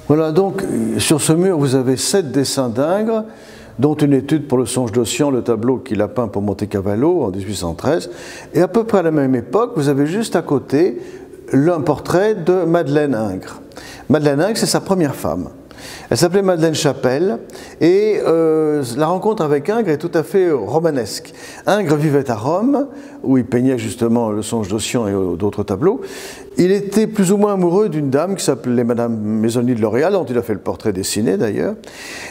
Voilà, donc sur ce mur, vous avez 7 dessins d'Ingres, dont une étude pour le Songe d'Ossian, le tableau qu'il a peint pour Monte-Cavallo en 1813. Et à peu près à la même époque, vous avez juste à côté un portrait de Madeleine Ingres. Madeleine Ingres, c'est sa première femme. Elle s'appelait Madeleine Chapelle et la rencontre avec Ingres est tout à fait romanesque. Ingres vivait à Rome, où il peignait justement le Songe d'Ossian et d'autres tableaux. Il était plus ou moins amoureux d'une dame qui s'appelait Madame Maisonnille de L'Oréal, dont il a fait le portrait dessiné d'ailleurs.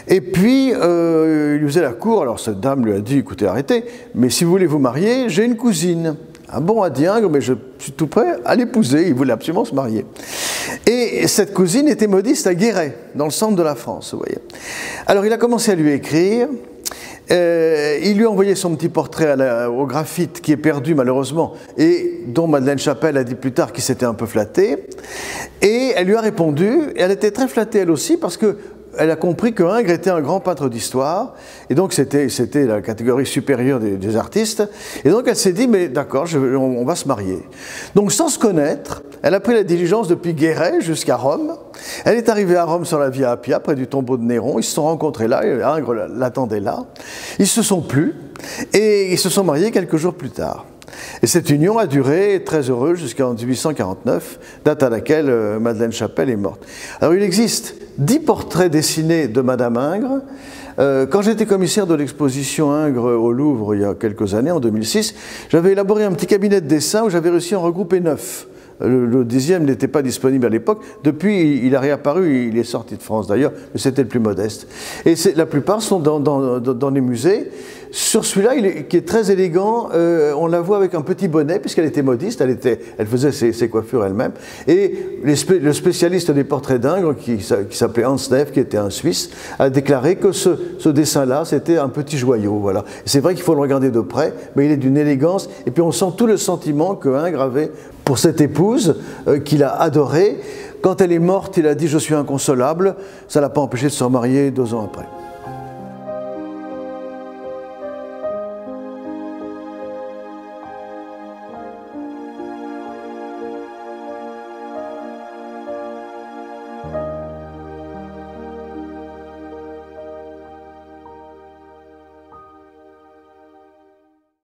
Et puis, il lui faisait la cour. Alors cette dame lui a dit, écoutez, arrêtez, mais si vous voulez vous marier, j'ai une cousine. Ah bon, a dit Ingres, mais je suis tout prêt à l'épouser. Il voulait absolument se marier. Et cette cousine était modiste à Guéret, dans le centre de la France, vous voyez. Alors il a commencé à lui écrire. Il lui a envoyé son petit portrait au graphite qui est perdu malheureusement et dont Madeleine Chapelle a dit plus tard qu'il s'était un peu flatté. Et elle lui a répondu, et elle était très flattée elle aussi parce que elle a compris que Ingres était un grand peintre d'histoire, et donc c'était la catégorie supérieure des artistes, et donc elle s'est dit, mais d'accord, on va se marier. Donc sans se connaître, elle a pris la diligence depuis Guéret jusqu'à Rome. Elle est arrivée à Rome sur la Via Appia, près du tombeau de Néron. Ils se sont rencontrés là, et Ingres l'attendait là. Ils se sont plu, et ils se sont mariés quelques jours plus tard. Et cette union a duré, très heureuse, jusqu'en 1849, date à laquelle Madeleine Chapelle est morte. Alors il existe 10 portraits dessinés de Madame Ingres. Quand j'étais commissaire de l'exposition Ingres au Louvre il y a quelques années, en 2006, j'avais élaboré un petit cabinet de dessin où j'avais réussi à en regrouper 9. Le 10e n'était pas disponible à l'époque. Depuis, il a réapparu, il est sorti de France d'ailleurs, mais c'était le plus modeste. Et la plupart sont dans les musées. Sur celui-là, qui est très élégant, on la voit avec un petit bonnet, puisqu'elle était modiste, elle faisait ses coiffures elle-même. Et le spécialiste des portraits d'Ingres, qui s'appelait Hans Neff, qui était un Suisse, a déclaré que ce dessin-là, c'était un petit joyau. Voilà. C'est vrai qu'il faut le regarder de près, mais il est d'une élégance, et puis on sent tout le sentiment que Ingres avait pour cette épouse qu'il a adorée. Quand elle est morte, il a dit « Je suis inconsolable ». Ça ne l'a pas empêché de se remarier 2 ans après.